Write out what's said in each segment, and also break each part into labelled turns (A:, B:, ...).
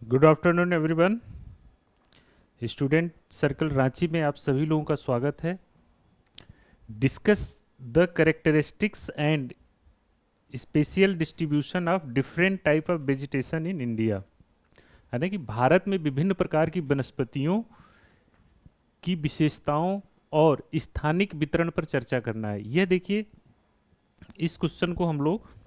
A: Good afternoon everyone. Student circle Ranchi में आप सभी लोगों का स्वागत है। Discuss the characteristics and spatial distribution of different type of vegetation in India. है ना कि भारत में विभिन्न प्रकार की वनस्पतियों की विशेषताओं और स्थानिक वितरण पर चर्चा करना है। यह देखिए, इस क्वेश्चन को हम लोग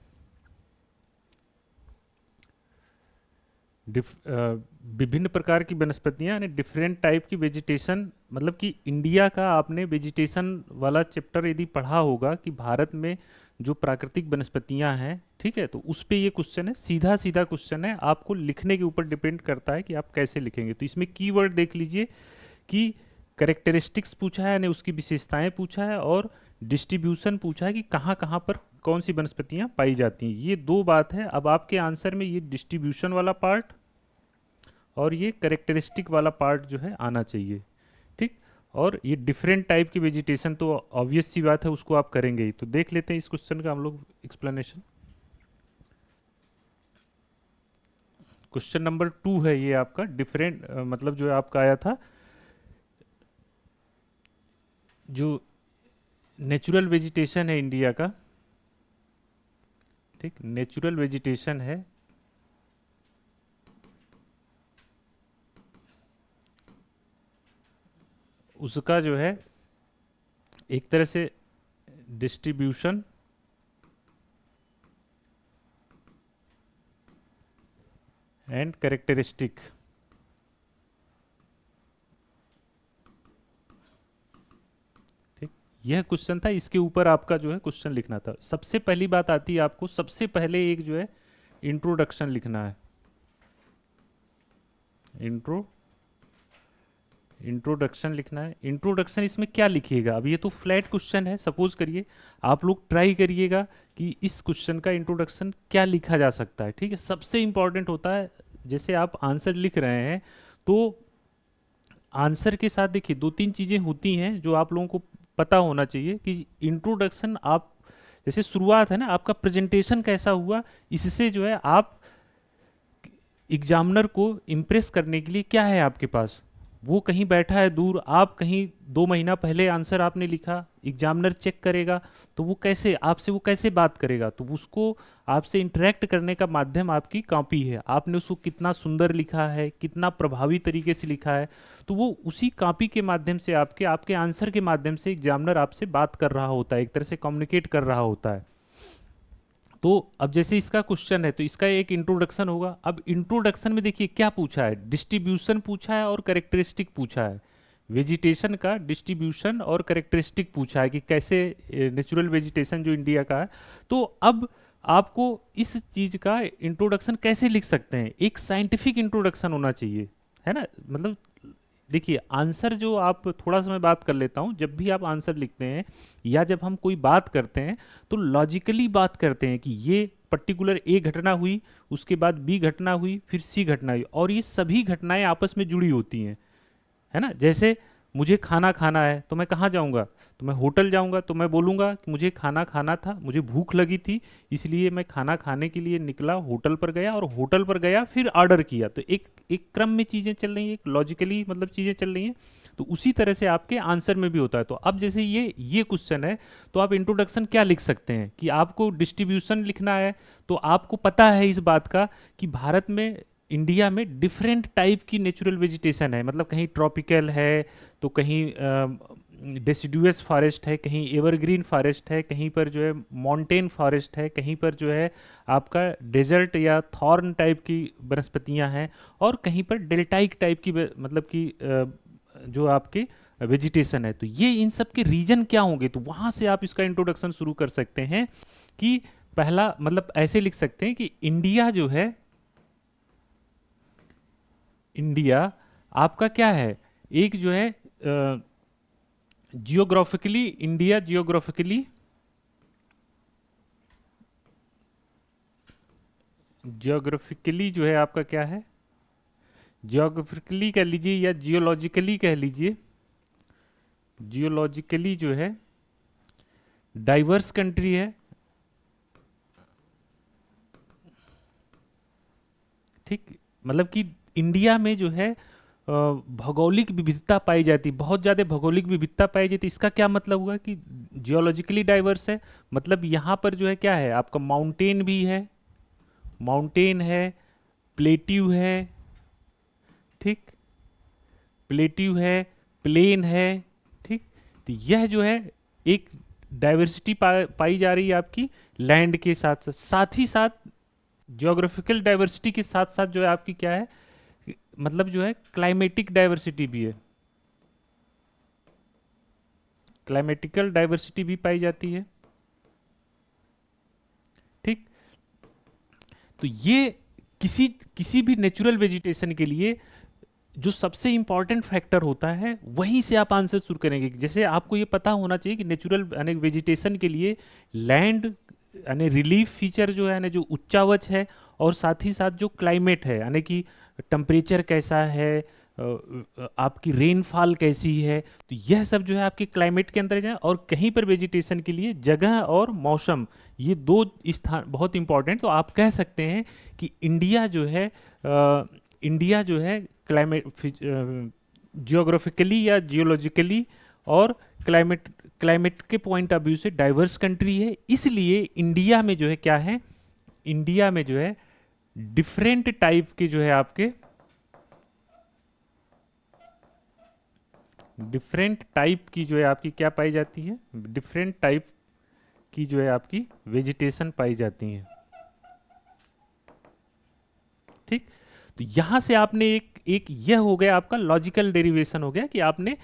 A: विभिन्न प्रकार की वनस्पतियां यानी डिफरेंट टाइप की वेजिटेशन, मतलब कि इंडिया का आपने वेजिटेशन वाला चैप्टर यदि पढ़ा होगा कि भारत में जो प्राकृतिक वनस्पतियां हैं, ठीक है, तो उस पे ये क्वेश्चन है। सीधा सीधा क्वेश्चन है, आपको लिखने के ऊपर डिपेंड करता है कि आप कैसे लिखेंगे। तो इसमें कीवर्ड देख लीजिए कि करेक्टरिस्टिक्स पूछा है यानी उसकी विशेषताएं पूछा है, और डिस्ट्रीब्यूशन पूछा है कि कहाँ कहाँ पर कौन सी वनस्पतियां पाई जाती हैं। ये दो बात है। अब आपके आंसर में ये डिस्ट्रीब्यूशन वाला पार्ट और ये करेक्टरिस्टिक वाला पार्ट जो है आना चाहिए, ठीक। और ये डिफरेंट टाइप की वेजिटेशन तो ऑब्वियस सी बात है, उसको आप करेंगे ही। तो देख लेते हैं इस क्वेश्चन का हम लोग एक्सप्लेनेशन। क्वेश्चन नंबर 2 है ये आपका। डिफरेंट मतलब जो आपका आया था, जो नेचुरल वेजिटेशन है इंडिया का, ठीक, नेचुरल वेजिटेशन है, उसका जो है एक तरह से डिस्ट्रीब्यूशन एंड कैरेक्टरिस्टिक। ठीक, यह क्वेश्चन था, इसके ऊपर आपका जो है क्वेश्चन लिखना था। सबसे पहली बात आती है आपको, सबसे पहले एक जो है इंट्रोडक्शन लिखना है। इंट्रो इंट्रोडक्शन लिखना है। इंट्रोडक्शन इसमें क्या लिखिएगा? अब ये तो फ्लैट क्वेश्चन है, सपोज करिए आप लोग ट्राई करिएगा कि इस क्वेश्चन का इंट्रोडक्शन क्या लिखा जा सकता है। ठीक है, सबसे इंपॉर्टेंट होता है जैसे आप आंसर लिख रहे हैं तो आंसर के साथ देखिए दो तीन चीज़ें होती हैं जो आप लोगों को पता होना चाहिए कि इंट्रोडक्शन, आप जैसे शुरुआत है ना, आपका प्रेजेंटेशन कैसा हुआ, इससे जो है आप एग्जामिनर को इम्प्रेस करने के लिए क्या है आपके पास। वो कहीं बैठा है दूर, आप कहीं 2 महीना पहले आंसर आपने लिखा, एग्जामिनर चेक करेगा तो वो कैसे आपसे, वो कैसे बात करेगा, तो उसको आपसे इंटरेक्ट करने का माध्यम आपकी कॉपी है। आपने उसको कितना सुंदर लिखा है, कितना प्रभावी तरीके से लिखा है, तो वो उसी कॉपी के माध्यम से आपके आपके आंसर के माध्यम से एग्जामिनर आपसे बात कर रहा होता है, एक तरह से कम्युनिकेट कर रहा होता है। तो अब जैसे इसका क्वेश्चन है तो इसका एक इंट्रोडक्शन होगा। अब इंट्रोडक्शन में देखिए क्या पूछा है, डिस्ट्रीब्यूशन पूछा है और करेक्टरिस्टिक पूछा है। वेजिटेशन का डिस्ट्रीब्यूशन और करेक्टरिस्टिक पूछा है कि कैसे नेचुरल वेजिटेशन जो इंडिया का है। तो अब आपको इस चीज का इंट्रोडक्शन कैसे लिख सकते हैं? एक साइंटिफिक इंट्रोडक्शन होना चाहिए, है ना। मतलब देखिए, आंसर जो आप, थोड़ा सा मैं बात कर लेता हूँ, जब भी आप आंसर लिखते हैं या जब हम कोई बात करते हैं तो लॉजिकली बात करते हैं कि ये पर्टिकुलर ए घटना हुई, उसके बाद बी घटना हुई, फिर सी घटना हुई, और ये सभी घटनाएं आपस में जुड़ी होती हैं, है ना। जैसे मुझे खाना खाना है तो मैं कहाँ जाऊँगा? तो मैं होटल जाऊँगा, तो मैं बोलूँगा कि मुझे खाना खाना था, मुझे भूख लगी थी, इसलिए मैं खाना खाने के लिए निकला, होटल पर गया, और होटल पर गया फिर ऑर्डर किया। तो एक एक क्रम में चीज़ें चल रही हैं, एक लॉजिकली मतलब चीज़ें चल रही हैं। तो उसी तरह से आपके आंसर में भी होता है। तो अब जैसे ये क्वेश्चन है, तो आप इंट्रोडक्शन क्या लिख सकते हैं कि आपको डिस्ट्रीब्यूशन लिखना है। तो आपको पता है इस बात का कि भारत में, इंडिया में डिफरेंट टाइप की नेचुरल वेजिटेशन है, मतलब कहीं ट्रॉपिकल है, तो कहीं डेसिडुअस फॉरेस्ट है, कहीं एवरग्रीन फॉरेस्ट है, कहीं पर जो है माउंटेन फॉरेस्ट है, कहीं पर जो है आपका डेजर्ट या थॉर्न टाइप की वनस्पतियां हैं, और कहीं पर डेल्टाइक टाइप की मतलब कि जो आपकी वेजिटेशन है। तो ये इन सब के रीजन क्या होंगे, तो वहाँ से आप इसका इंट्रोडक्शन शुरू कर सकते हैं कि पहला मतलब ऐसे लिख सकते हैं कि इंडिया जो है, इंडिया आपका क्या है, एक जो है जियोग्राफिकली, इंडिया जियोग्राफिकली, जियोग्राफिकली जो है आपका क्या है, जियोग्राफिकली कह लीजिए या जियोलॉजिकली कह लीजिए, जियोलॉजिकली जो है डाइवर्स कंट्री है, ठीक। मतलब कि इंडिया में जो है भौगोलिक विविधता पाई जाती है, बहुत ज़्यादा भौगोलिक विविधता पाई जाती है। इसका क्या मतलब हुआ कि जियोलॉजिकली डाइवर्स है, मतलब यहाँ पर जो है क्या है, आपका माउंटेन भी है, माउंटेन है, प्लेट्यू है, ठीक, प्लेट्यू है, प्लेन है, ठीक। तो यह जो है एक डाइवर्सिटी पाई जा रही है आपकी लैंड के साथ साथ ही साथ जियोग्राफिकल डाइवर्सिटी के साथ साथ जो है आपकी क्या है, मतलब जो है क्लाइमेटिक डाइवर्सिटी भी है, क्लाइमेटिकल डाइवर्सिटी भी पाई जाती है, ठीक। तो ये किसी किसी भी नेचुरल वेजिटेशन के लिए जो सबसे इंपॉर्टेंट फैक्टर होता है वहीं से आप आंसर शुरू करेंगे। जैसे आपको ये पता होना चाहिए कि नेचुरल यानी वेजिटेशन के लिए लैंड यानी रिलीफ फीचर जो है, यानी जो उच्चावच है, और साथ ही साथ जो क्लाइमेट है यानी कि टेम्परेचर कैसा है, आपकी रेनफॉल कैसी है, तो यह सब जो है आपके क्लाइमेट के अंदर जाए। और कहीं पर वेजिटेशन के लिए जगह और मौसम, ये दो स्थान बहुत इंपॉर्टेंट। तो आप कह सकते हैं कि इंडिया जो है इंडिया जो है क्लाइमेट जियोग्राफिकली या जियोलॉजिकली और क्लाइमेट क्लाइमेट के पॉइंट ऑफ व्यू से डाइवर्स कंट्री है। इसलिए इंडिया में जो है क्या है, इंडिया में जो है डिफरेंट टाइप के जो है आपके डिफरेंट टाइप की जो है आपकी क्या पाई जाती है, डिफरेंट टाइप की जो है आपकी वेजिटेशन पाई जाती है, ठीक। तो यहां से आपने एक एक यह हो गया आपका लॉजिकल डेरिवेशन हो गया कि आपने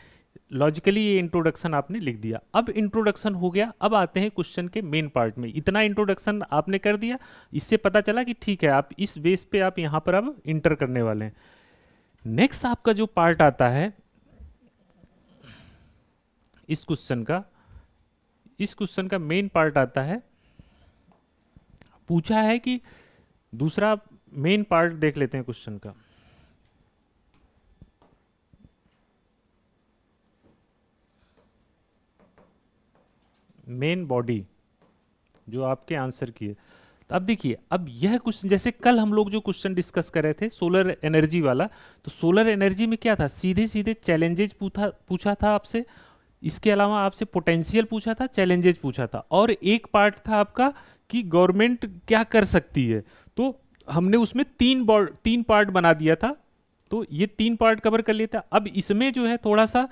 A: लॉजिकली ये इंट्रोडक्शन आपने लिख दिया। अब इंट्रोडक्शन हो गया, अब आते हैं क्वेश्चन के मेन पार्ट में। इतना इंट्रोडक्शन आपने कर दिया, इससे पता चला कि ठीक है आप इस बेस पे आप यहां पर अब इंटर करने वाले हैं। नेक्स्ट आपका जो पार्ट आता है इस क्वेश्चन का मेन पार्ट आता है, पूछा है कि दूसरा मेन पार्ट देख लेते हैं क्वेश्चन का। मेन बॉडी जो आपके आंसर की है। तो अब देखिए, अब यह क्वेश्चन जैसे कल हम लोग जो क्वेश्चन डिस्कस कर रहे थे सोलर एनर्जी वाला, तो सोलर एनर्जी में क्या था, सीधे सीधे चैलेंजेस पूछा था आपसे, इसके अलावा आपसे पोटेंशियल पूछा था, चैलेंजेस पूछा था, और एक पार्ट था आपका कि गवर्नमेंट क्या कर सकती है। तो हमने उसमें तीन पार्ट बना दिया था, तो ये तीन पार्ट कवर कर लिया था। अब इसमें जो है थोड़ा सा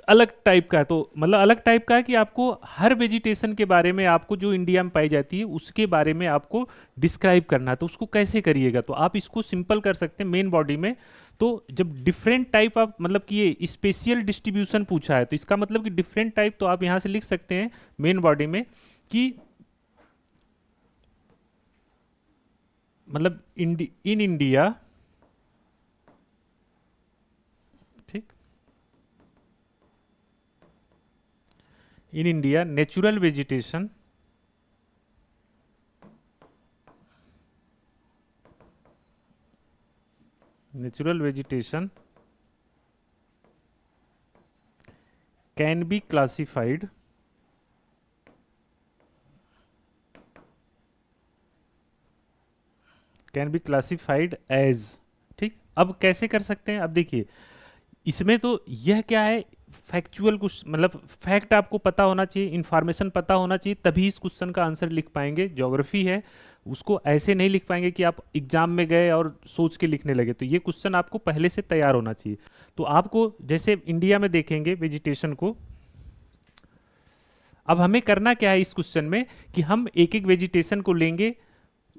A: अलग टाइप का है, तो मतलब अलग टाइप का है कि आपको हर वेजिटेशन के बारे में, आपको जो इंडिया में पाई जाती है उसके बारे में आपको डिस्क्राइब करना है। तो उसको कैसे करिएगा, तो आप इसको सिंपल कर सकते हैं मेन बॉडी में। तो जब डिफरेंट टाइप ऑफ मतलब कि ये स्पेशियल डिस्ट्रीब्यूशन पूछा है, तो इसका मतलब कि डिफरेंट टाइप, तो आप यहां से लिख सकते हैं मेन बॉडी में कि मतलब इन इंडिया, ठीक, in India natural vegetation can be classified as, ठीक। अब कैसे कर सकते हैं, अब देखिए इसमें तो यह क्या है, फैक्चुअल कुछ मतलब फैक्ट आपको पता होना चाहिए, इंफॉर्मेशन पता होना चाहिए, तभी इस क्वेश्चन का आंसर लिख पाएंगे। ज्योग्राफी है, उसको ऐसे नहीं लिख पाएंगे कि आप एग्जाम में गए और सोच के लिखने लगे। तो ये क्वेश्चन आपको पहले से तैयार होना चाहिए। तो आपको जैसे इंडिया में देखेंगे वेजिटेशन को, अब हमें करना क्या है इस क्वेश्चन में कि हम एक एक वेजिटेशन को लेंगे,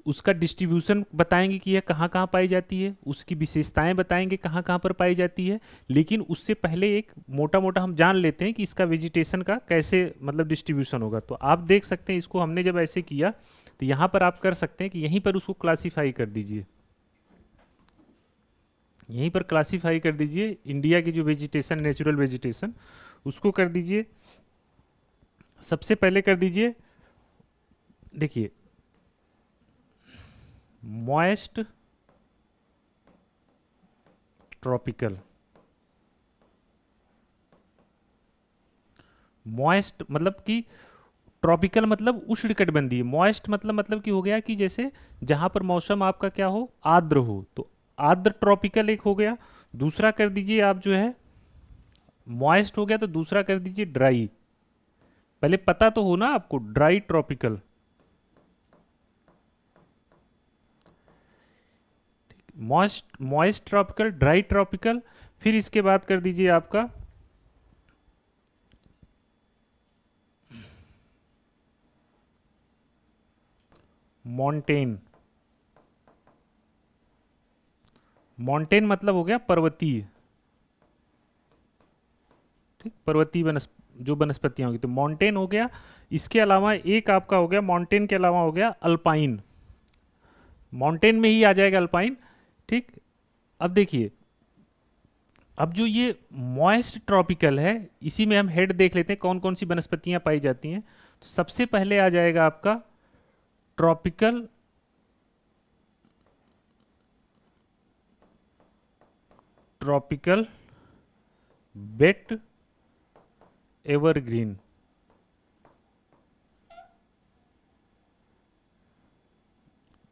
A: उसका डिस्ट्रीब्यूशन बताएंगे कि यह कहाँ कहाँ पाई जाती है, उसकी विशेषताएं बताएंगे कहाँ कहाँ पर पाई जाती है। लेकिन उससे पहले एक मोटा मोटा हम जान लेते हैं कि इसका वेजिटेशन का कैसे मतलब डिस्ट्रीब्यूशन होगा। तो आप देख सकते हैं इसको हमने जब ऐसे किया, तो यहाँ पर आप कर सकते हैं कि यहीं पर उसको क्लासीफाई कर दीजिए, यहीं पर क्लासीफाई कर दीजिए इंडिया की जो वेजिटेशन, नेचुरल वेजिटेशन, उसको कर दीजिए। सबसे पहले कर दीजिए, देखिए मॉइस्ट ट्रॉपिकल, मॉइस्ट मतलब कि ट्रॉपिकल मतलब उष्णकटिबंधीय, मॉइस्ट मतलब कि हो गया कि जैसे जहां पर मौसम आपका क्या हो, आर्द्र हो। तो आर्द्र ट्रॉपिकल एक हो गया, दूसरा कर दीजिए आप जो है मॉइस्ट हो गया, तो दूसरा कर दीजिए ड्राई। पहले पता तो हो ना आपको, dry tropical, moist moist tropical, dry tropical. फिर इसके बाद कर दीजिए आपका मॉन्टेन। मॉन्टेन मतलब हो गया पर्वतीय, ठीक, पर्वतीय जो वनस्पतियां होगी, तो मॉन्टेन हो गया। इसके अलावा एक आपका हो गया, मॉन्टेन के अलावा हो गया अल्पाइन, माउंटेन में ही आ जाएगा अल्पाइन, ठीक। अब देखिए, अब जो ये मॉइस्ट ट्रॉपिकल है, इसी में हम हेड देख लेते हैं कौन कौन सी वनस्पतियां पाई जाती हैं। तो सबसे पहले आ जाएगा आपका ट्रॉपिकल ट्रॉपिकल वेट एवरग्रीन,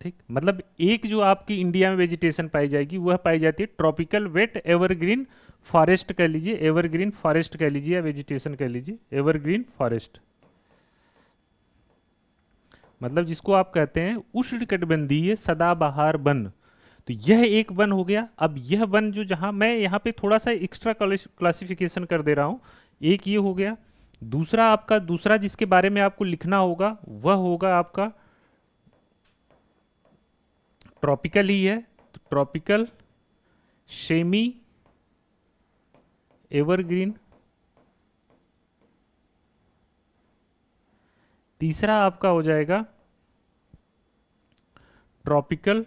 A: ठीक। मतलब एक जो आपकी इंडिया में वेजिटेशन पाई जाएगी वह पाई जाती है ट्रॉपिकल वेट एवरग्रीन फॉरेस्ट कह लीजिए, एवरग्रीन फॉरेस्ट कह लीजिए, या वेजिटेशन कह लीजिए, एवरग्रीन फॉरेस्ट। मतलब जिसको आप कहते हैं उष्णकटिबंधीय सदाबहार वन। तो यह एक वन हो गया। अब यह वन जो, जहां मैं यहाँ पे थोड़ा सा एक्स्ट्रा क्लासिफिकेशन कर दे रहा हूँ, एक ये हो गया। दूसरा आपका, दूसरा जिसके बारे में आपको लिखना होगा वह होगा आपका ट्रॉपिकल ही है, तो ट्रॉपिकल सेमी एवरग्रीन। तीसरा आपका हो जाएगा tropical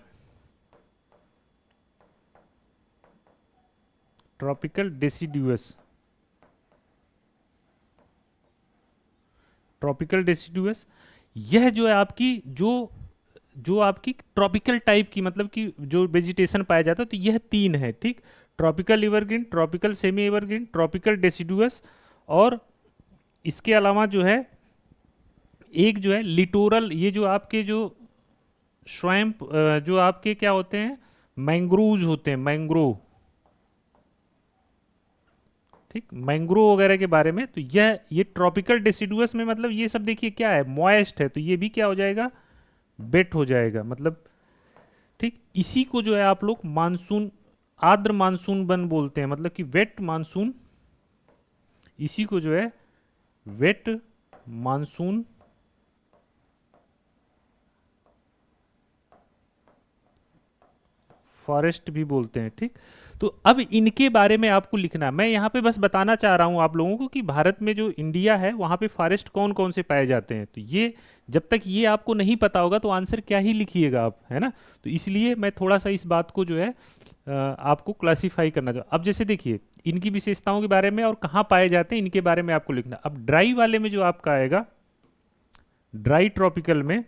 A: tropical deciduous, tropical deciduous. यह जो है आपकी जो आपकी ट्रॉपिकल टाइप की, मतलब कि जो वेजिटेशन पाया जाता है, तो यह तीन है, ठीक। Tropical evergreen, tropical semi evergreen, tropical deciduous. और इसके अलावा जो है एक जो है लिटोरल, ये जो आपके जो स्वैम्प, जो आपके क्या होते हैं, मैंग्रोव्स होते हैं, मैंग्रोव, ठीक, मैंग्रोव वगैरह के बारे में। तो ये ट्रॉपिकल डेसिडुअस में, मतलब ये सब देखिए क्या है, मॉइस्ट है, तो ये भी क्या हो जाएगा, वेट हो जाएगा, मतलब, ठीक। इसी को जो है आप लोग मानसून, आर्द्र मानसून वन बोलते हैं, मतलब कि वेट मानसून, इसी को जो है वेट मानसून फॉरेस्ट भी बोलते हैं, ठीक। तो अब इनके बारे में आपको लिखना है। मैं यहाँ पे बस बताना चाह रहा हूँ आप लोगों को कि भारत में जो इंडिया है वहाँ पे फॉरेस्ट कौन कौन से पाए जाते हैं। तो ये, जब तक ये आपको नहीं पता होगा तो आंसर क्या ही लिखिएगा आप, है ना। तो इसलिए मैं थोड़ा सा इस बात को जो है आपको क्लासीफाई करना चाहूँ। अब जैसे देखिए, इनकी विशेषताओं के बारे में और कहाँ पाए जाते हैं इनके बारे में आपको लिखना। अब ड्राई वाले में जो आपका आएगा, ड्राई ट्रॉपिकल में,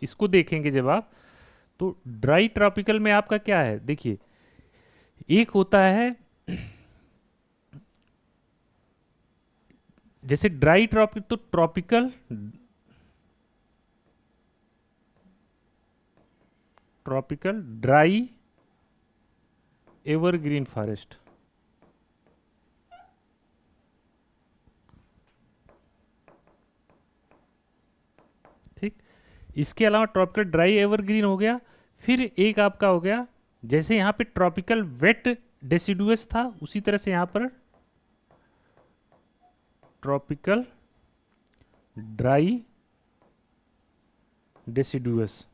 A: इसको देखेंगे जब आप, तो ड्राई ट्रॉपिकल में आपका क्या है, देखिए, एक होता है जैसे ड्राई ट्रॉपिक, तो tropical tropical dry evergreen forest, ठीक। इसके अलावा ट्रॉपिकल ड्राई एवरग्रीन हो गया। फिर एक आपका हो गया, जैसे यहाँ पे ट्रॉपिकल वेट डेसिडुअस था, उसी तरह से यहाँ पर ट्रॉपिकल ड्राई डेसिडुअस,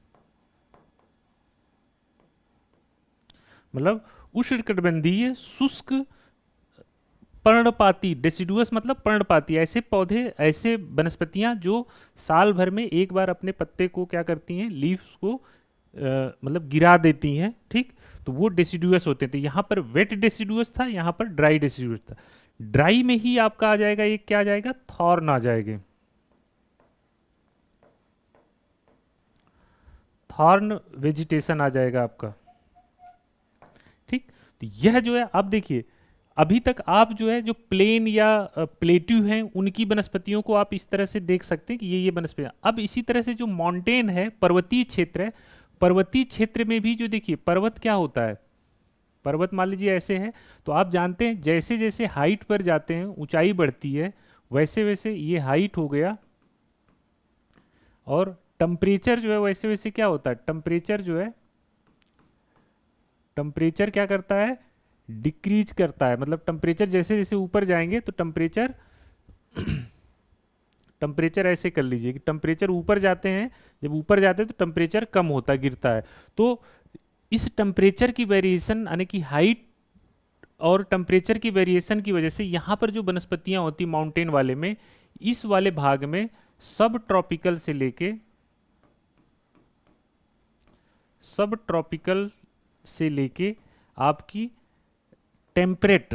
A: मतलब उष्णकटिबंधीय शुष्क पर्णपाती, डेसिडुअस मतलब पर्णपाती, ऐसे पौधे, ऐसे वनस्पतियां जो साल भर में एक बार अपने पत्ते को क्या करती हैं, लीव्स को मतलब गिरा देती हैं, ठीक। तो वो डेसिडुअस होते हैं। तो यहाँ पर वेट डेसिडुअस था, यहाँ पर ड्राई डेसिडुअस था। ड्राई में ही आपका आ जाएगा, एक क्या आ जाएगा, थॉर्न आ जाएंगे, थॉर्न वेजिटेशन आ जाएगा आपका, ठीक। तो यह जो है, अब देखिए, अभी तक आप जो है, जो प्लेन या प्लेट्यू हैं, उनकी वनस्पतियों को आप इस तरह से देख सकते हैं कि ये वनस्पतियां। अब इसी तरह से जो माउंटेन है, पर्वतीय क्षेत्र है, पर्वतीय क्षेत्र में भी जो देखिए पर्वत क्या होता है, पर्वत मान लीजिए ऐसे है, तो आप जानते हैं जैसे जैसे हाइट पर जाते हैं, ऊंचाई बढ़ती है, वैसे वैसे ये हाइट हो गया, और टेम्परेचर जो है वैसे वैसे क्या होता है, टेम्परेचर जो है, टेम्परेचर क्या करता है, डिक्रीज करता है। मतलब टेम्परेचर जैसे जैसे ऊपर जाएंगे तो टेम्परेचर टेम्परेचर ऐसे कर लीजिए कि टेम्परेचर ऊपर जाते हैं, जब ऊपर जाते हैं तो टेम्परेचर कम होता है, गिरता है। तो इस टेम्परेचर की वेरिएशन यानी कि हाइट और टेम्परेचर की वेरिएशन की वजह से यहाँ पर जो वनस्पतियाँ होती माउंटेन वाले में, इस वाले भाग में सब ट्रॉपिकल से लेके आपकी टेम्परेट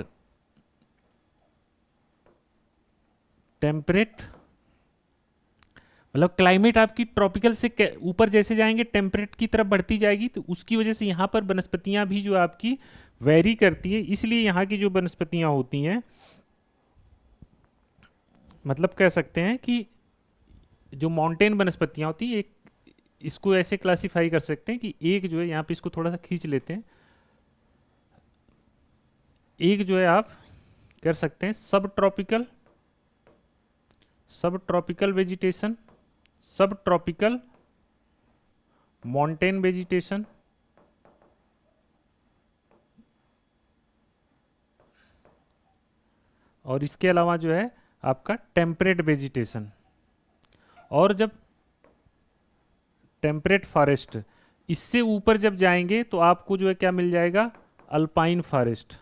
A: मतलब क्लाइमेट आपकी ट्रॉपिकल से ऊपर जैसे जाएंगे टेम्परेट की तरफ बढ़ती जाएगी, तो उसकी वजह से यहाँ पर वनस्पतियाँ भी जो आपकी वेरी करती है। इसलिए यहाँ की जो वनस्पतियाँ होती हैं, मतलब कह सकते हैं कि जो माउंटेन वनस्पतियाँ होती हैं, एक इसको ऐसे क्लासिफाई कर सकते हैं कि एक जो है यहाँ पे, इसको थोड़ा सा खींच लेते हैं, एक जो है आप कर सकते हैं सब ट्रॉपिकल वेजिटेशन, सब ट्रॉपिकल माउंटेन वेजिटेशन, और इसके अलावा जो है आपका टेम्परेट वेजिटेशन। और जब टेम्परेट फॉरेस्ट, इससे ऊपर जब जाएंगे तो आपको जो है क्या मिल जाएगा, अल्पाइन फॉरेस्ट।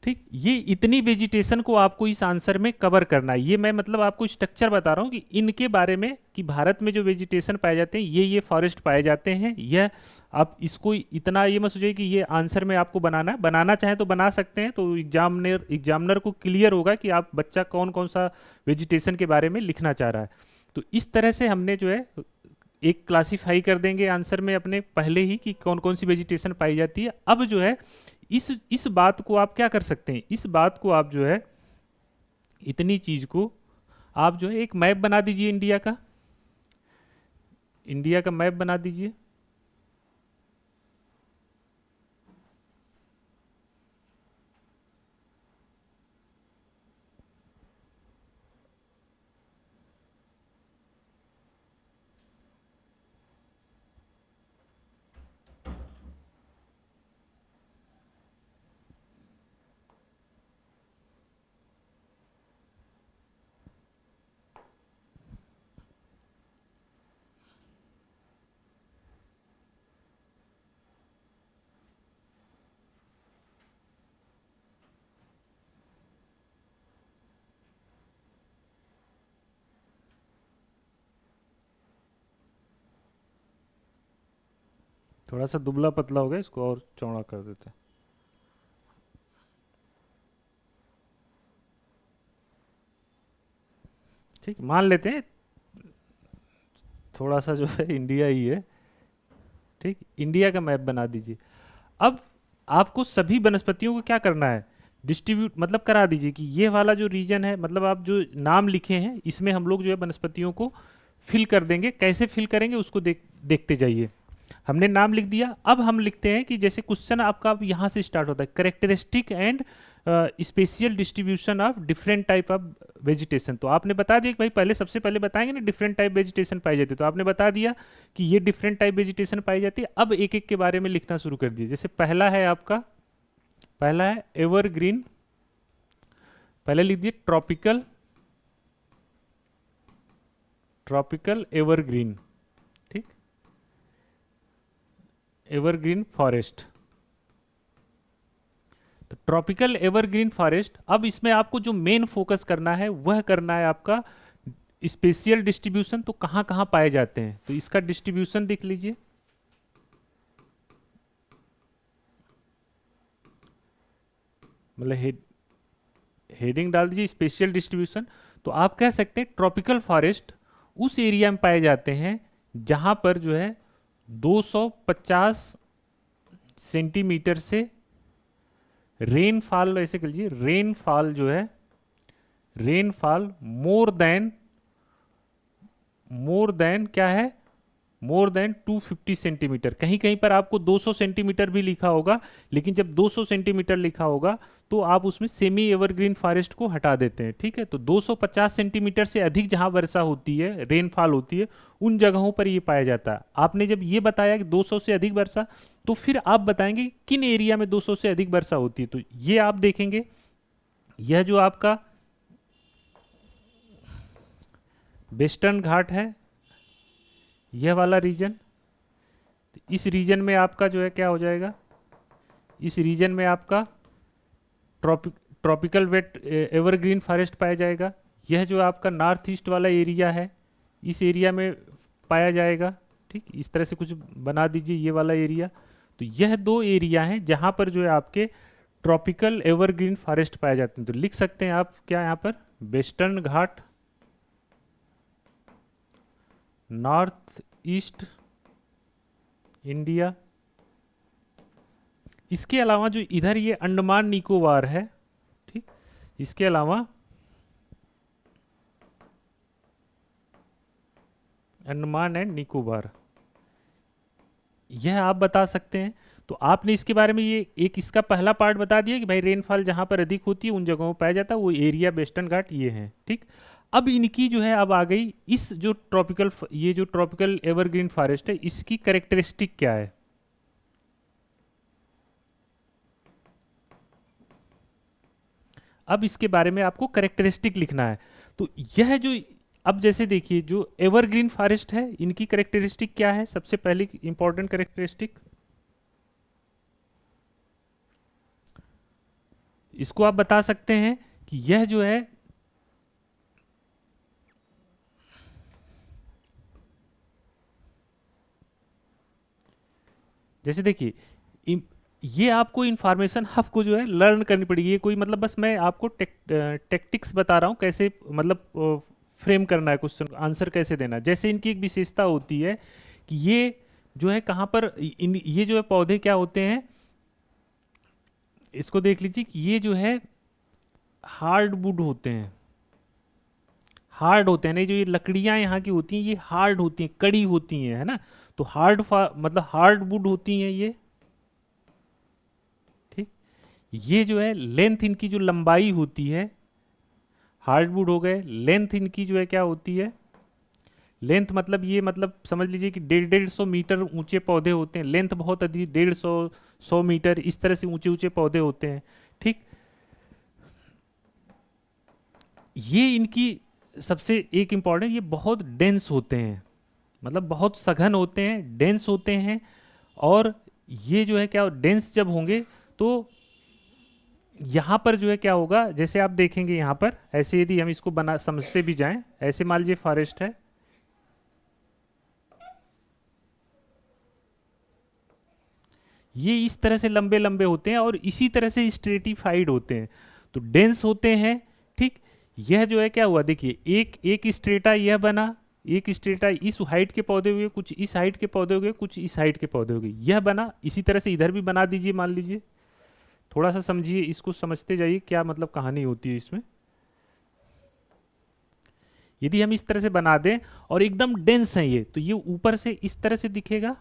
A: ठीक, ये इतनी वेजिटेशन को आपको इस आंसर में कवर करना है। ये मैं मतलब आपको स्ट्रक्चर बता रहा हूँ कि इनके बारे में, कि भारत में जो वेजिटेशन पाए जाते हैं ये फॉरेस्ट पाए जाते हैं। यह आप इसको इतना ये मत सोचिए कि ये आंसर में आपको बनाना चाहें तो बना सकते हैं, तो एग्जामिनर को क्लियर होगा कि आप बच्चा कौन कौन सा वेजिटेशन के बारे में लिखना चाह रहा है। तो इस तरह से हमने जो है एक क्लासीफाई कर देंगे आंसर में अपने पहले ही कि कौन कौन सी वेजिटेशन पाई जाती है। अब जो है इस बात को आप क्या कर सकते हैं, इस बात को आप जो है, इतनी चीज को आप जो है एक मैप बना दीजिए, इंडिया का मैप बना दीजिए। थोड़ा सा दुबला पतला हो गया, इसको और चौड़ा कर देते हैं। ठीक, मान लेते हैं थोड़ा सा जो है इंडिया ही है। ठीक, इंडिया का मैप बना दीजिए। अब आपको सभी वनस्पतियों को क्या करना है, डिस्ट्रीब्यूट मतलब करा दीजिए कि ये वाला जो रीजन है, मतलब आप जो नाम लिखे हैं इसमें हम लोग जो है वनस्पतियों को फिल कर देंगे। कैसे फिल करेंगे उसको देखते जाइए। हमने नाम लिख दिया, अब हम लिखते हैं कि जैसे क्वेश्चन आपका अब यहाँ से स्टार्ट होता है, characteristic and spatial distribution of different type of vegetation. तो आपने बता दिया कि भाई पहले सबसे पहले बताएंगे ना डिफरेंट टाइप वेजिटेशन पाई जाती है, तो आपने बता दिया कि ये डिफरेंट टाइप वेजिटेशन पाई जाती है। अब एक एक के बारे में लिखना शुरू कर दिए। जैसे पहला है आपका, पहला है एवरग्रीन, पहले लिख दिए ट्रॉपिकल एवरग्रीन। ठीक, एवरग्रीन फॉरेस्ट, तो ट्रॉपिकल एवरग्रीन फॉरेस्ट। अब इसमें आपको जो मेन फोकस करना है वह करना है आपका स्पेशियल डिस्ट्रीब्यूशन। तो कहां कहां पाए जाते हैं, तो इसका डिस्ट्रीब्यूशन देख लीजिए। मतलब हेडिंग डाल दीजिए स्पेशियल डिस्ट्रीब्यूशन। तो आप कह सकते हैं ट्रॉपिकल फॉरेस्ट उस एरिया में पाए जाते हैं जहां पर जो है 250 सेंटीमीटर से रेनफॉल, ऐसे कर लीजिए रेनफॉल जो है, रेनफॉल मोर देन क्या है, मोर देन 250 सेंटीमीटर। कहीं कहीं पर आपको 200 सेंटीमीटर भी लिखा होगा, लेकिन जब 200 सेंटीमीटर लिखा होगा तो आप उसमें सेमी एवरग्रीन फॉरेस्ट को हटा देते हैं, ठीक है। तो 250 सेंटीमीटर से अधिक जहां वर्षा होती है, रेनफॉल होती है, उन जगहों पर ये पाया जाता है। आपने जब ये बताया कि 200 से अधिक वर्षा, तो फिर आप बताएंगे किन एरिया में 200 से अधिक वर्षा होती है। तो ये आप देखेंगे, यह जो आपका वेस्टर्न घाट है, यह वाला रीजन, इस रीजन में आपका जो है क्या हो जाएगा, इस रीजन में आपका ट्रॉपिकल वेट एवरग्रीन फॉरेस्ट पाया जाएगा। यह जो आपका नॉर्थ ईस्ट वाला एरिया है, इस एरिया में पाया जाएगा, ठीक। इस तरह से कुछ बना दीजिए ये वाला एरिया। तो यह दो एरिया हैं जहां पर जो है आपके ट्रॉपिकल एवरग्रीन फॉरेस्ट पाए जाते हैं। तो लिख सकते हैं आप क्या यहाँ पर, वेस्टर्न घाट, नॉर्थ ईस्ट इंडिया। इसके अलावा जो इधर ये अंडमान निकोबार है, ठीक, इसके अलावा अंडमान एंड निकोबार, यह आप बता सकते हैं। तो आपने इसके बारे में ये एक इसका पहला पार्ट बता दिया कि भाई रेनफॉल जहां पर अधिक होती है उन जगहों पर पाया जाता है, वो एरिया वेस्टर्न घाट ये हैं, ठीक। अब इनकी जो है अब आ गई इस जो ट्रॉपिकल, ये जो ट्रॉपिकल एवरग्रीन फॉरेस्ट है, इसकी कैरेक्टरिस्टिक क्या है। अब इसके बारे में आपको कैरेक्टरिस्टिक लिखना है। तो यह जो, अब जैसे देखिए जो एवरग्रीन फॉरेस्ट है, इनकी कैरेक्टरिस्टिक क्या है, सबसे पहली इंपॉर्टेंट कैरेक्टरिस्टिक, इसको आप बता सकते हैं कि यह जो है जैसे देखिए ये आपको इन्फॉर्मेशन आपको जो है लर्न करनी पड़ेगी। ये कोई मतलब बस मैं आपको टेक्टिक्स बता रहा हूँ कैसे मतलब फ्रेम करना है क्वेश्चन, आंसर कैसे देना है। जैसे इनकी एक विशेषता होती है कि ये जो है कहाँ पर ये जो है पौधे क्या होते हैं, इसको देख लीजिए कि ये जो है हार्ड वुड होते हैं, हार्ड होते हैं, नहीं जो ये लकड़ियां यहाँ की होती हैं ये हार्ड होती हैं, कड़ी होती हैं, है ना। तो हार्ड मतलब हार्ड वुड होती हैं ये, ठीक। ये जो है लेंथ इनकी जो लंबाई होती है, हार्डवुड हो गए, लेंथ इनकी जो है क्या होती है, लेंथ मतलब ये मतलब समझ लीजिए कि 150 मीटर ऊंचे पौधे होते हैं, लेंथ बहुत अधिक 150 मीटर इस तरह से ऊंचे ऊंचे पौधे होते हैं, ठीक। ये इनकी सबसे एक इंपॉर्टेंट, ये बहुत डेंस होते हैं, मतलब बहुत सघन होते हैं, डेंस होते हैं। और ये जो है क्या डेंस जब होंगे तो यहाँ पर जो है क्या होगा, जैसे आप देखेंगे यहाँ पर ऐसे यदि हम इसको बना समझते भी जाएं, ऐसे मान लीजिए फॉरेस्ट है, ये इस तरह से लंबे लंबे होते हैं और इसी तरह से स्ट्रेटिफाइड होते हैं, तो डेंस होते हैं, ठीक। यह जो है क्या हुआ देखिए, एक एक स्ट्रेटा यह बना, एक स्ट्रेटा इस हाइट के पौधे हुए, कुछ इस हाइट के पौधे हो गए, कुछ इस हाइट के पौधे हो गए, यह बना। इसी तरह से इधर भी बना दीजिए, मान लीजिए, थोड़ा सा समझिए इसको, समझते जाइए क्या मतलब कहानी होती है इसमें। यदि हम इस तरह से बना दें और एकदम डेंस है ये, तो ये ऊपर से इस तरह से दिखेगा,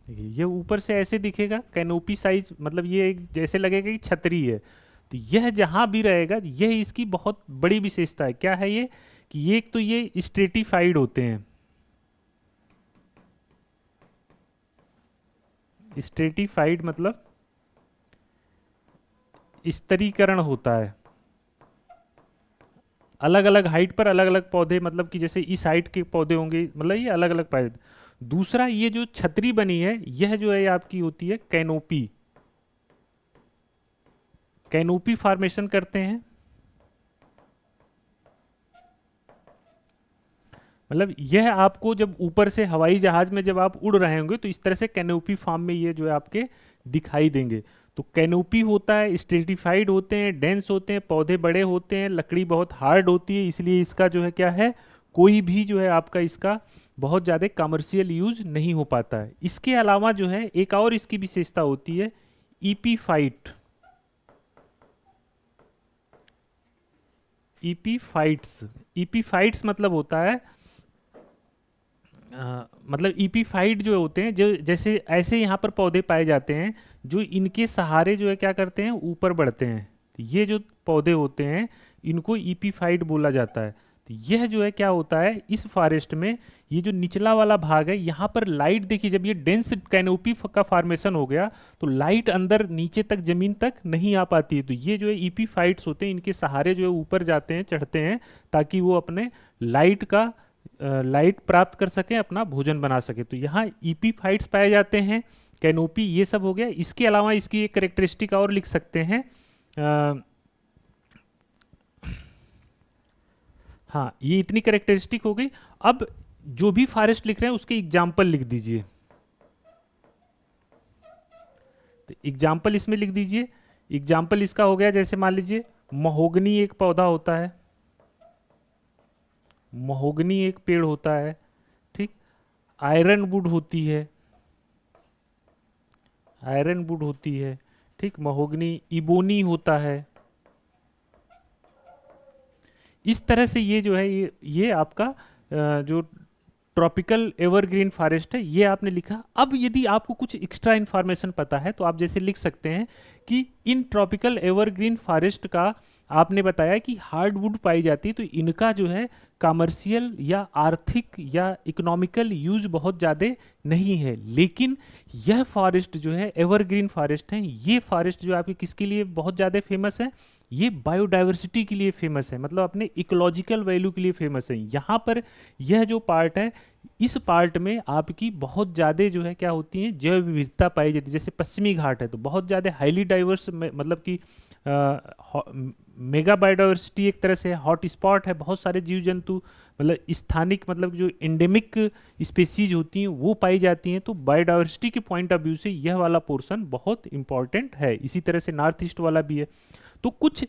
A: ये ऊपर से ऐसे दिखेगा, कैनोपी साइज, मतलब ये एक जैसे लगेगा कि छतरी है। तो यह जहां भी रहेगा, यह इसकी बहुत बड़ी विशेषता है। क्या है ये कि ये एक तो ये स्ट्रेटिफाइड होते हैं, स्ट्रेटिफाइड मतलब स्तरीकरण होता है, अलग अलग हाइट पर अलग अलग पौधे, मतलब कि जैसे इस हाइट के पौधे होंगे, मतलब ये अलग अलग पाए। दूसरा ये जो छतरी बनी है, यह जो है आपकी होती है कैनोपी, कैनोपी फॉर्मेशन करते हैं, मतलब यह आपको जब ऊपर से हवाई जहाज में जब आप उड़ रहे होंगे तो इस तरह से कैनोपी फॉर्म में ये जो है आपके दिखाई देंगे। तो कैनोपी होता है, स्ट्रेटिफाइड होते हैं, डेंस होते हैं, पौधे बड़े होते हैं, लकड़ी बहुत हार्ड होती है, इसलिए इसका जो है क्या है, कोई भी जो है आपका इसका बहुत ज़्यादा कमर्शियल यूज नहीं हो पाता है। इसके अलावा जो है एक और इसकी विशेषता होती है ईपीफाइट, ईपीफाइट्स, ईपीफाइट्स मतलब होता है मतलब ईपीफाइट जो होते हैं, जो जैसे ऐसे यहाँ पर पौधे पाए जाते हैं जो इनके सहारे जो है क्या करते हैं, ऊपर बढ़ते हैं। तो ये जो पौधे होते हैं इनको ईपीफाइट बोला जाता है। तो यह जो है क्या होता है इस फॉरेस्ट में, ये जो निचला वाला भाग है यहाँ पर लाइट देखिए, जब ये डेंस कैनोपी का फॉर्मेशन हो गया तो लाइट अंदर नीचे तक जमीन तक नहीं आ पाती है। तो ये जो है ईपीफाइट्स होते हैं, इनके सहारे जो है ऊपर जाते हैं, चढ़ते हैं, ताकि वो अपने लाइट का लाइट प्राप्त कर सकें, अपना भोजन बना सके। तो यहाँ ईपीफाइट्स पाए जाते हैं, कैनोपी ये सब हो गया। इसके अलावा इसकी एक करेक्टरिस्टिक और लिख सकते हैं, हाँ ये इतनी करेक्टरिस्टिक हो गई। अब जो भी फॉरेस्ट लिख रहे हैं उसके एग्जाम्पल लिख दीजिए। तो एग्जाम्पल इसमें लिख दीजिए। एग्जाम्पल इसका हो गया, जैसे मान लीजिए महोगनी एक पौधा होता है, महोगनी एक पेड़ होता है, ठीक। आयरन वुड होती है, आयरन वुड होती है, ठीक। महोगनी, इबोनी होता है। इस तरह से ये जो है ये आपका जो ट्रॉपिकल एवरग्रीन फॉरेस्ट है ये आपने लिखा। अब यदि आपको कुछ एक्स्ट्रा इन्फॉर्मेशन पता है तो आप जैसे लिख सकते हैं कि इन ट्रॉपिकल एवरग्रीन फॉरेस्ट का आपने बताया कि हार्डवुड पाई जाती है, तो इनका जो है कमर्शियल या आर्थिक या इकोनॉमिकल यूज बहुत ज़्यादा नहीं है। लेकिन यह फॉरेस्ट जो है एवरग्रीन फॉरेस्ट है, ये फॉरेस्ट जो आपके किसके लिए बहुत ज़्यादा फेमस है, ये बायोडाइवर्सिटी के लिए फेमस है, मतलब अपने इकोलॉजिकल वैल्यू के लिए फेमस है। यहाँ पर यह जो पार्ट है, इस पार्ट में आपकी बहुत ज़्यादा जो है क्या होती है, जैव विविधता पाई जाती है। जैसे पश्चिमी घाट है तो बहुत ज़्यादा हाईली डाइवर्स, मतलब कि मेगा बायोडाइवर्सिटी एक तरह से हॉट स्पॉट है, बहुत सारे जीव जंतु मतलब स्थानिक, मतलब जो एंडेमिक स्पेसीज होती हैं वो पाई जाती हैं। तो बायोडाइवर्सिटी के पॉइंट ऑफ व्यू से यह वाला पोर्शन बहुत इंपॉर्टेंट है। इसी तरह से नॉर्थ ईस्ट वाला भी है। तो कुछ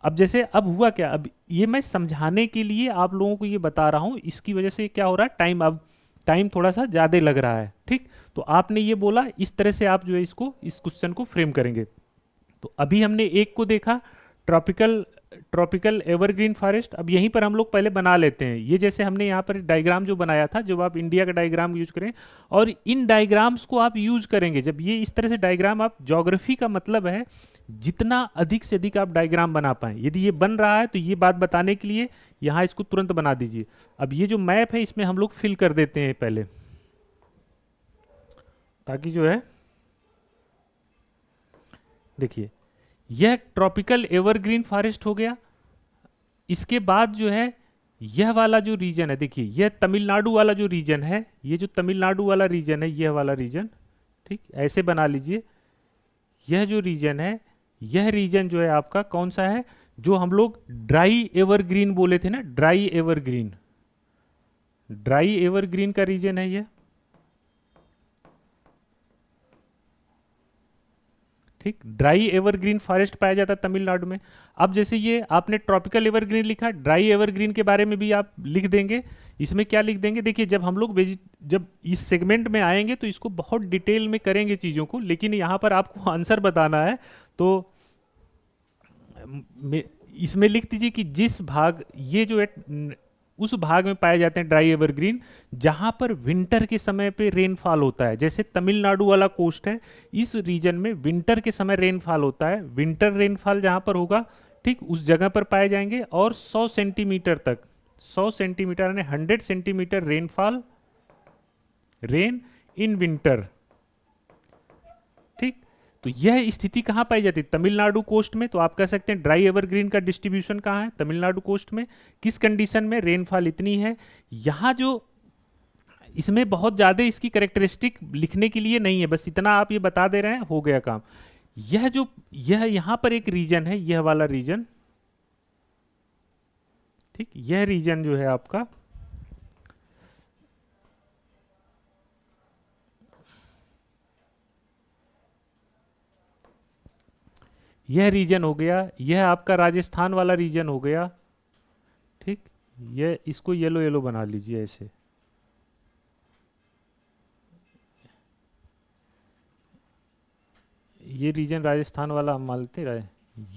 A: अब जैसे अब हुआ क्या, अब ये मैं समझाने के लिए आप लोगों को ये बता रहा हूँ, इसकी वजह से क्या हो रहा है, टाइम अब टाइम थोड़ा सा ज़्यादा लग रहा है, ठीक। तो आपने ये बोला, इस तरह से आप जो है इसको, इस क्वेश्चन को फ्रेम करेंगे। तो अभी हमने एक को देखा, ट्रॉपिकल ट्रॉपिकल एवरग्रीन फॉरेस्ट। अब यहीं पर हम लोग पहले बना लेते हैं, ये जैसे हमने यहाँ पर डायग्राम जो बनाया था, जब आप इंडिया का डायग्राम यूज करें और इन डायग्राम्स को आप यूज करेंगे, जब ये इस तरह से डायग्राम, आप ज्योग्राफी का मतलब है जितना अधिक से अधिक आप डायग्राम बना पाएं। यदि ये बन रहा है तो ये बात बताने के लिए यहाँ इसको तुरंत बना दीजिए। अब ये जो मैप है इसमें हम लोग फिल कर देते हैं पहले, ताकि जो है देखिए यह ट्रॉपिकल एवरग्रीन फॉरेस्ट हो गया। इसके बाद जो है यह वाला जो रीजन है, देखिए यह तमिलनाडु वाला जो रीजन है, ये जो तमिलनाडु वाला रीजन है, यह वाला रीजन, ठीक, ऐसे बना लीजिए। यह जो रीजन है, यह रीजन जो है आपका कौन सा है, जो हम लोग ड्राई एवरग्रीन बोले थे ना, ड्राई एवरग्रीन, ड्राई एवरग्रीन का रीजन है यह, ठीक। ड्राई एवरग्रीन फॉरेस्ट पाया जाता है तमिलनाडु में। अब जैसे ये आपने ट्रॉपिकल एवरग्रीन लिखा, ड्राई एवरग्रीन के बारे में भी आप लिख देंगे। इसमें क्या लिख देंगे, देखिए जब हम लोग जब इस सेगमेंट में आएंगे तो इसको बहुत डिटेल में करेंगे चीज़ों को, लेकिन यहाँ पर आपको आंसर बताना है। तो इसमें लिख दीजिए कि जिस भाग, ये जो है उस भाग में पाए जाते हैं ड्राई एवरग्रीन जहां पर विंटर के समय पे रेनफॉल होता है। जैसे तमिलनाडु वाला कोस्ट है, इस रीजन में विंटर के समय रेनफॉल होता है। विंटर रेनफॉल जहां पर होगा, ठीक, उस जगह पर पाए जाएंगे। और 100 सेंटीमीटर तक, 100 सेंटीमीटर यानी 100 centimetre rainfall, rain in winter, ठीक। तो यह स्थिति कहाँ पाई जाती है, तमिलनाडु कोस्ट में। तो आप कह सकते हैं ड्राई एवरग्रीन का डिस्ट्रीब्यूशन कहाँ है, तमिलनाडु कोस्ट में। किस कंडीशन में, रेनफॉल इतनी है। यहाँ जो इसमें बहुत ज़्यादा इसकी करेक्टरिस्टिक लिखने के लिए नहीं है, बस इतना आप ये बता दे रहे हैं, हो गया काम। यह जो यह यहाँ पर एक रीजन है, यह वाला रीजन, ठीक, यह रीजन जो है आपका, यह रीजन हो गया, यह आपका राजस्थान वाला रीजन हो गया, ठीक। यह इसको येलो येलो बना लीजिए ऐसे, ये रीजन राजस्थान वाला हम मानते रहे।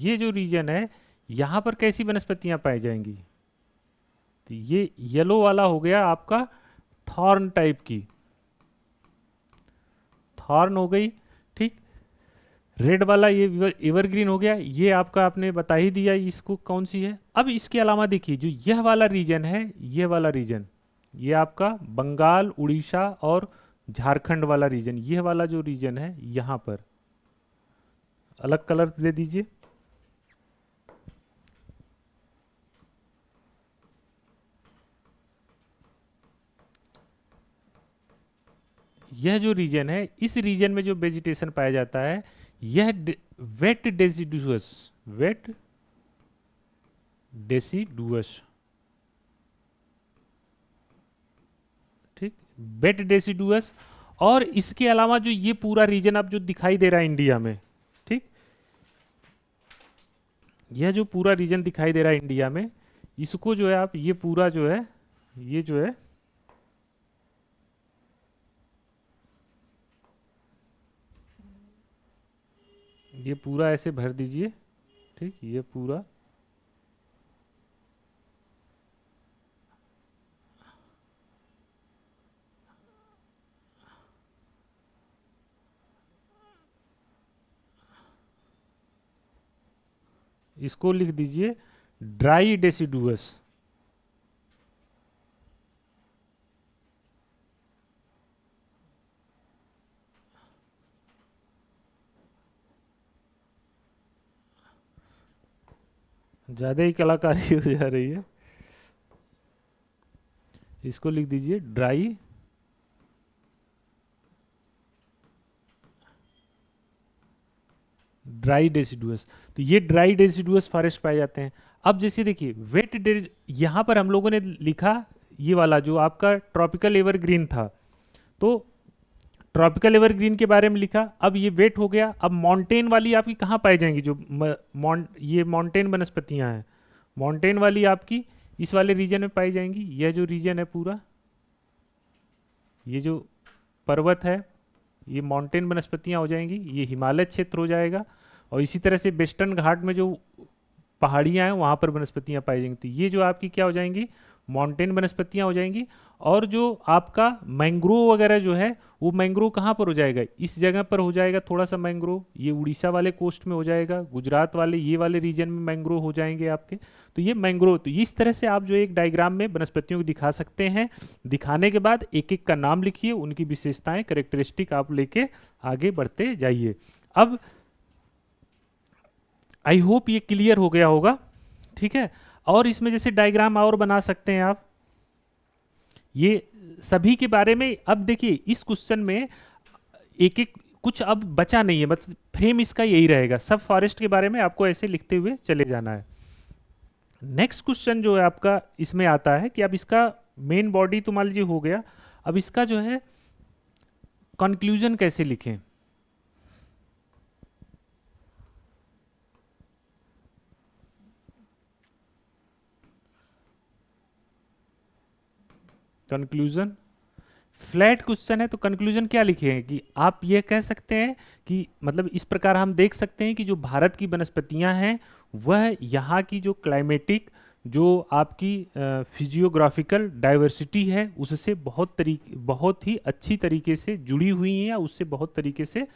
A: ये जो रीजन है यहाँ पर कैसी वनस्पतियाँ पाई जाएंगी? तो ये येलो वाला हो गया आपका थॉर्न टाइप की, थॉर्न हो गई, ठीक। रेड वाला ये एवरग्रीन हो गया, ये आपका आपने बता ही दिया इसको कौन सी है। अब इसके अलावा देखिए जो यह वाला रीजन है, ये वाला रीजन, ये आपका बंगाल, उड़ीसा और झारखंड वाला रीजन, यह वाला जो रीजन है यहाँ पर अलग कलर दे दीजिए। यह जो रीजन है, इस रीजन में जो वेजिटेशन पाया जाता है यह वेट डेसिडुअस, वेट डेसिडुअस, ठीक, वेट डेसिडुअस। और इसके अलावा जो ये पूरा रीजन अब जो दिखाई दे रहा है इंडिया में, ठीक, यह जो पूरा रीजन दिखाई दे रहा है इंडिया में, इसको जो है आप ये पूरा जो है, ये जो है ये पूरा ऐसे भर दीजिए, ठीक, ये पूरा इसको लिख दीजिए ड्राई डेसिडुअस। ज़्यादा ही कलाकारी हो जा रही है, इसको लिख दीजिए ड्राई ड्राई डेसिडुअस। तो ये ड्राई डेसिडुअस फॉरेस्ट पाए जाते हैं। अब जैसे देखिए वेट, यहाँ पर हम लोगों ने लिखा ये वाला जो आपका ट्रॉपिकल एवरग्रीन था, तो ट्रॉपिकल एवरग्रीन के बारे में लिखा। अब ये वेट हो गया। अब माउंटेन वाली आपकी कहाँ पाई जाएंगी? जो ये माउंटेन वनस्पतियाँ हैं, माउंटेन वाली आपकी इस वाले रीजन में पाई जाएंगी। यह जो रीजन है पूरा, ये जो पर्वत है, ये माउंटेन वनस्पतियाँ हो जाएंगी, ये हिमालय क्षेत्र हो जाएगा। और इसी तरह से वेस्टर्न घाट में जो पहाड़ियाँ हैं वहाँ पर वनस्पतियाँ पाई जाएंगी। तो ये जो आपकी क्या हो जाएंगी? माउंटेन वनस्पतियाँ हो जाएंगी। और जो आपका मैंग्रोव वगैरह जो है, वो मैंग्रोव कहाँ पर हो जाएगा? इस जगह पर हो जाएगा थोड़ा सा मैंग्रोव, ये उड़ीसा वाले कोस्ट में हो जाएगा, गुजरात वाले ये वाले रीजन में मैंग्रोव हो जाएंगे आपके। तो ये मैंग्रोव, तो इस तरह से आप जो एक डायग्राम में वनस्पतियों को दिखा सकते हैं। दिखाने के बाद एक एक का नाम लिखिए, उनकी विशेषताएं, करेक्टरिस्टिक आप लेके आगे बढ़ते जाइए। अब आई होप ये क्लियर हो गया होगा, ठीक है। और इसमें जैसे डायग्राम और बना सकते हैं आप, ये सभी के बारे में। अब देखिए इस क्वेश्चन में एक एक कुछ अब बचा नहीं है, मतलब फ्रेम इसका यही रहेगा, सब फॉरेस्ट के बारे में आपको ऐसे लिखते हुए चले जाना है। नेक्स्ट क्वेश्चन जो है आपका इसमें आता है कि अब इसका मेन बॉडी तो मान लीजिए हो गया, अब इसका जो है कंक्लूजन कैसे लिखें? कंक्लूजन फ्लैट क्वेश्चन है, तो कंक्लूजन क्या लिखेंगे कि आप ये कह सकते हैं कि मतलब इस प्रकार हम देख सकते हैं कि जो भारत की वनस्पतियां हैं वह यहाँ की जो क्लाइमेटिक, जो आपकी फिजियोग्राफिकल डाइवर्सिटी है उससे बहुत ही अच्छी तरीके से जुड़ी हुई हैं या उससे बहुत तरीके से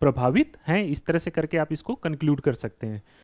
A: प्रभावित हैं। इस तरह से करके आप इसको कंक्लूड कर सकते हैं।